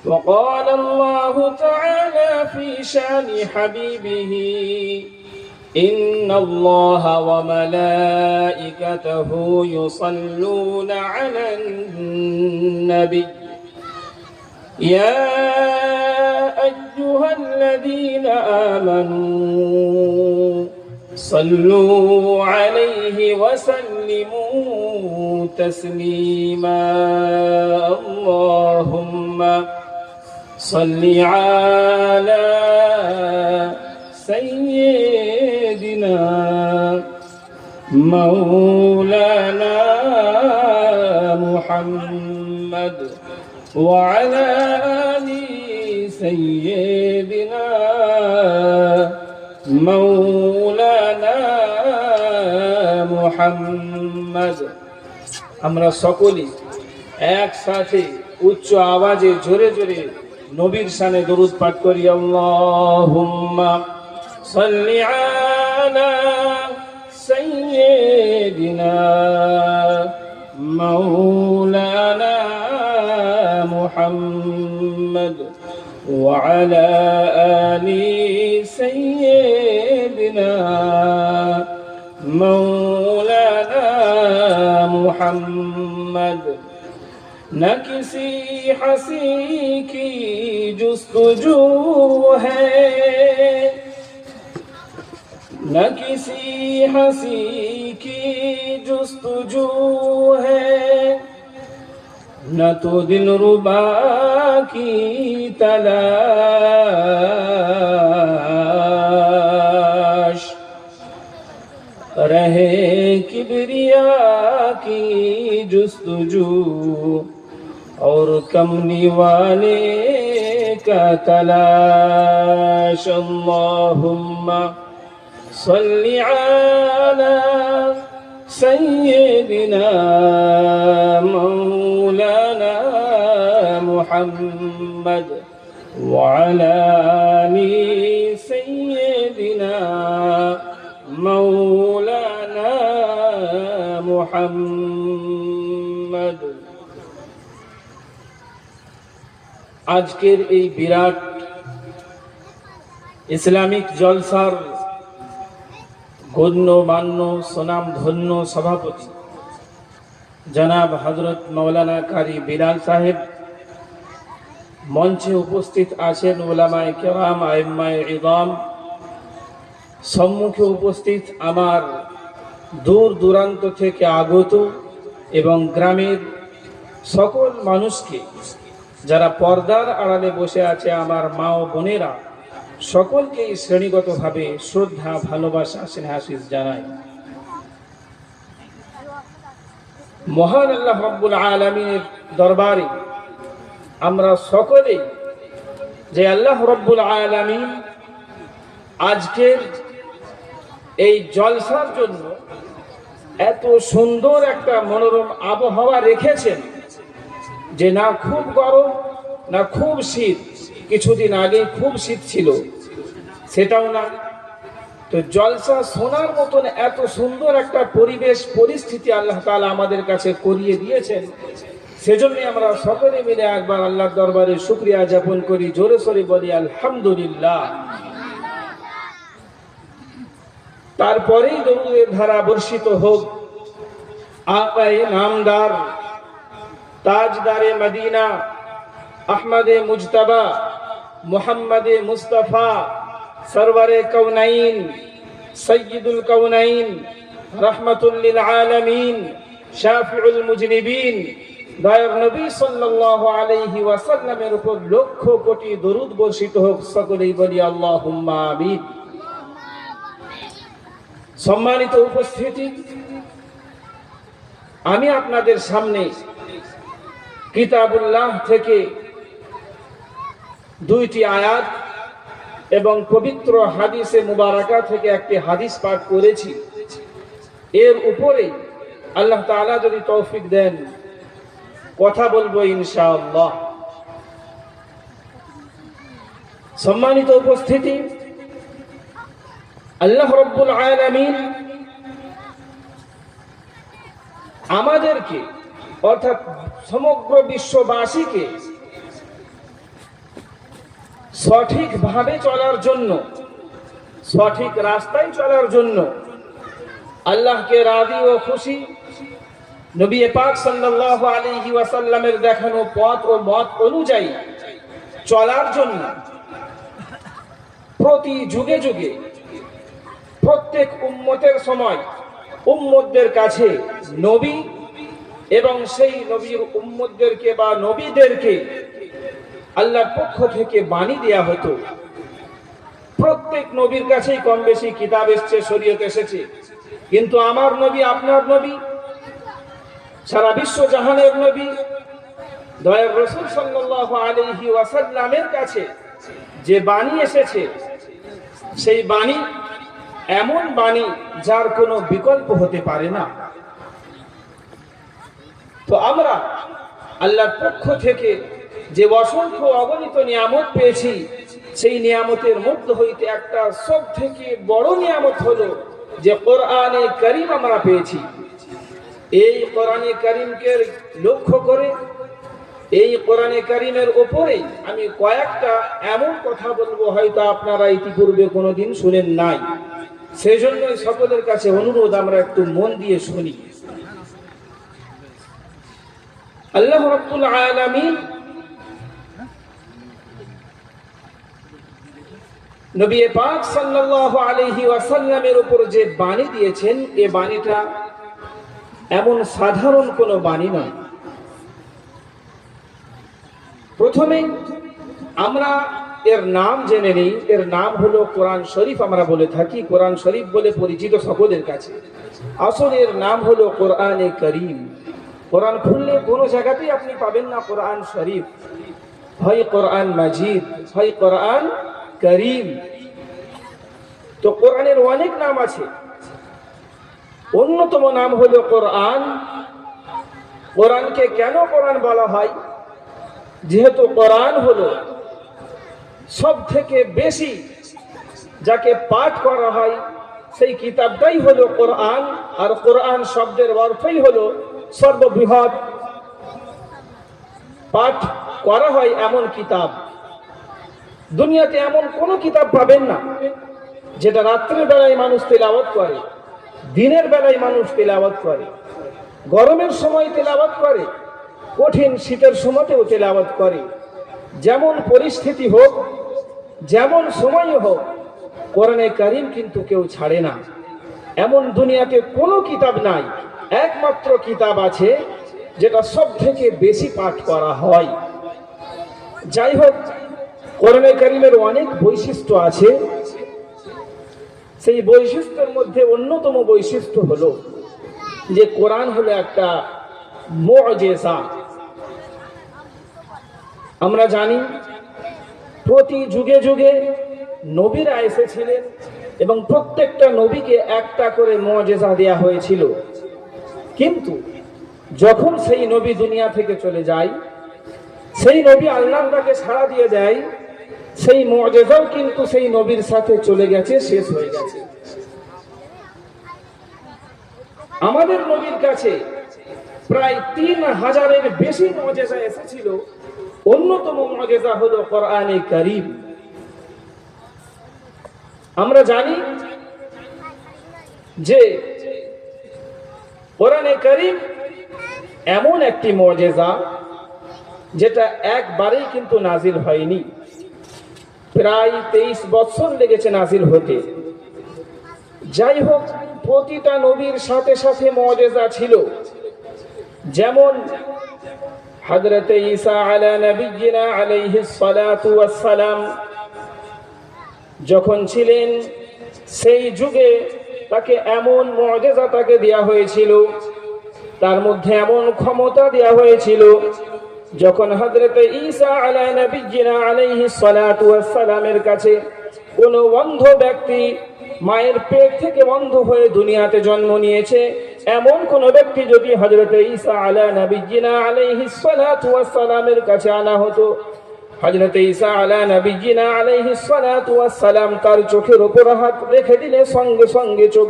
وقال الله تعالى في شان حبيبه إن الله وملائكته يصلون على النبي يا أيها الذين آمنوا صلوا عليه وسلموا تسليما اللهم صل على سيدنا مولانا محمد وعلى آل سيدنا مولانا محمد আমরা সকলে একসাথে উচ্চ আওয়াজে জোরে জোরে নবীর শানে দরুদ পাঠ করি আল্লাহুম্মা সাল্লি আলা সাইয়্যিদিনা মাওলানা মুহাম্মদ ওয়া আলা আলি সাইয়্যিদিনা মাওলানা মুহাম্মদ न किसी हंसी की जुस्तजू है न किसी हंसी की जुस्तजू है न तो दिलरुबा की तलाश रहे किबरिया की जुस्तजू और कमनी वाले का तलाश अल्लाहुम्मा सल्ली अला सय्यिदिना मौलाना मुहम्मद व अला आलि सय्यिदिना मौलाना मुहम्मद আজকের এই বিরাট ইসলামিক জলসার গণ্যমান্য সুনাম ধন্য সভাপতি জনাব হযরত মাওলানা কারি বিলাল সাহেব, মঞ্চে উপস্থিত আছেন উলামায়ে কেরাম, আইম্মায়ে ইযাম, সম্মুখে উপস্থিত আমার দূর দূরান্ত থেকে আগত এবং গ্রামের সকল মানুষকে, যারা পর্দার আড়ালে বসে আছে আমার মা ও বোনেরা, সকলকে শ্রেণীগতভাবে শ্রদ্ধা, ভালোবাসা, স্নেহাশিস জানাই। মহান আল্লাহ রাব্বুল আলামিনের দরবারে আমরা সকলেই যে আল্লাহ রাব্বুল আলামিন আজকের এই জলসার জন্য এত সুন্দর একটা মনোরম আবহাওয়া রেখেছেন, যে না খুব গরম না খুব শীত, কিছুদিন আগে খুব শীত ছিল সেটাও না, তো জলসা শোনার মতন এত সুন্দর একটা পরিবেশ পরিস্থিতি আল্লাহ তাআলা আমাদের কাছে করিয়ে দিয়েছেন। সেজন্য আমরা সকলে মিলে একবার আল্লাহর দরবারে শুকরিয়া জ্ঞাপন করি, জোরে সোরে বলি আলহামদুলিল্লাহ। তারপরেই দরুদের ধারা বর্ষিত হোক আপায়ে নামদার তাজদারে মদিনা আহমদে মুজতবা মুহাম্মদে মুস্তাফা সরওয়ারে কওনাইন সৈয়দুল কওনাইন রহমাতুল লিল আলামিন শাফিউল মুজনিবিন দয়ার নবী সাল্লাল্লাহু আলাইহি ওয়াসাল্লামের উপর লক্ষ কোটি দরুদ বর্ষিত হোক, সকলেই বলি আল্লাহুম্মা আমিন। সম্মানিত উপস্থিতি, আমি আপনাদের সামনে কিতাবুল্লাহ থেকে দুইটি আয়াত এবং পবিত্র হাদিসে মুবারাকা থেকে একটি হাদিস পাঠ করেছি। এর উপরে আল্লাহ তাআলা যদি তৌফিক দেন কথা বলবো ইনশাআল্লাহ। সম্মানিত উপস্থিতি, আল্লাহ রাব্বুল আলামিন আমাদেরকে অর্থাৎ সমগ্র বিশ্ববাসীকে সঠিকভাবে চলার জন্য, সঠিক রাস্তায় চলার জন্য, আল্লাহকে রাজি ও খুশি নবী পাক সাল্লাল্লাহু আলাইহি ওয়াসাল্লামের দেখানো পথ ও মত অনুযায়ী চলার জন্য প্রতি যুগে যুগে প্রত্যেক উম্মতের সময় উম্মতদের কাছে নবী এবং সেই নবীর উম্মতদেরকে বা নবীদেরকে আল্লাহর পক্ষ থেকে বাণী দেয়া হতো। প্রত্যেক নবীর কাছেই কম বেশি কিতাব এসেছে, শরীয়ত এসেছে, কিন্তু আমার নবী, আপনার নবী, সারা বিশ্ব জাহানের নবী দয়ার রাসূল সাল্লাল্লাহু আলাইহি ওয়াসাল্লামের কাছে যে বাণী এসেছে, সেই বাণী এমন বাণী যার কোনো বিকল্প হতে পারে না। তো আমরা আল্লাহর পক্ষ থেকে যে অসংখ্য অগণিত নিয়ামত পেয়েছি, সেই নিয়ামতের মধ্যে হইতে একটা সব থেকে বড় নিয়ামত হলো যে কোরআনে কারীম আমরা পেয়েছি। এই কোরআনে কারীমকে লক্ষ্য করে, এই কোরআনে কারীমের উপরে আমি কয়েকটা এমন কথা বলবো হয়তো আপনারা ইতিপূর্বে কোনোদিন শুনেন নাই। সেই জন্য সকলের কাছে অনুরোধ, আমরা একটু মন দিয়ে শুনি। আল্লাহ রাব্বুল আলামিন নবী পাক সাল্লাল্লাহু আলাইহি ওয়াসাল্লামের উপর যে বাণী দিয়েছেন, এই বাণীটা এমন সাধারণ কোনো বাণী নয়। প্রথমে আমরা এর নাম জেনে নিই। এর নাম হলো কোরআন শরীফ। আমরা বলে থাকি কোরআন শরীফ বলে পরিচিত সকলের কাছে। আসলে এর নাম হলো কোরআনে কারীম। কোরআন খুললে কোনো জায়গাতেই আপনি পাবেন না কোরআন শরীফ, হয় কোরআন মাজিদ, হয় কোরআন কারীম। তো কোরআনের অনেক নাম আছে, অন্যতম নাম হলো কোরআন। কোরআনকে কেন কোরআন বলা হয়? যেহেতু কোরআন হলো সব থেকে বেশি যাকে পাঠ করা হয়, সেই কিতাবটাই হলো কোরআন। আর কোরআন শব্দের অর্থই হলো সর্ববৃহৎ পাঠ করা হয় এমন কিতাব। দুনিয়াতে এমন কোনো কিতাব পাবেন না যেটা রাত্রের বেলায় মানুষ তেলাওয়াত করে, দিনের বেলায় মানুষ তেলাওয়াত করে, গরমের সময় তেলাওয়াত করে, কঠিন শীতের সময়তেও তেলাওয়াত করে। যেমন পরিস্থিতি হোক, যেমন সময় হোক, কোরআনে কারীম কিন্তু কেউ ছাড়ে না। এমন দুনিয়াতে কোনো কিতাব নাই, একমাত্র কিতাব আছে যেটা সব থেকে বেশি পাঠ করা হয়। যাই হোক, কোরআনে কারীমের অনেক বৈশিষ্ট্য আছে। সেই বৈশিষ্ট্যের মধ্যে অন্যতম বৈশিষ্ট্য হলো যে কোরআন হলো একটা মুআজিজা। আমরা জানি প্রতি যুগে যুগে নবীরা এসেছিলেন এবং প্রত্যেকটা নবীকে একটা করে মুআজিজা দেয়া হয়েছিল। কিন্তু যখন সেই নবী দুনিয়া থেকে চলে যায়, সেই নবী আল্লাহর ডাকে সাড়া দিয়ে দেয়, সেই মুআজিজাও কিন্তু সেই নবীর সাথে চলে গেছে, শেষ হয়ে গেছে। আমাদের নবীর কাছে প্রায় 3000-এর বেশি মুআজিজা এসেছিল। অন্যতম মুআজিজা হলো কোরআনে কারীম। আমরা জানি যে কোরআনে কারীম এমন একটি মুআজিজা যেটা একবারেই কিন্তু নাজিল হয়নি, প্রায় 23 বছর লেগেছে নাজিল হতে। যাই হোক, প্রতিটা নবীর সাথে সাথে মুআজিজা ছিল। যেমন হযরত ঈসা আলা নবিয়িনা আলাইহিস সালাতু ওয়াস সালাম যখন ছিলেন, সেই যুগে তাকে এমন মুআজিজা তাকে দেয়া হয়েছিল, তার মধ্যে এমন ক্ষমতা দেয়া হয়েছিল, যখন হযরত ঈসা আলা নবিয়িনা আলাইহিস সালাতু ওয়াস সালামের কাছে কোন অন্ধ ব্যক্তি মায়ের পেট থেকে অন্ধ হয়ে দুনিয়াতে জন্ম নিয়েছে, এমন কোন ব্যক্তি যদি হযরত ঈসা আলা নবিয়িনা আলাইহিস সালাতু ওয়াস সালামের কাছে আনা হতো, হযরত ঈসা আলা নবিয়িনা আলাইহিস সালাতু ওয়াস সালাম তার চোখের উপর হাত রেখে দিলে সঙ্গে সঙ্গে চোখ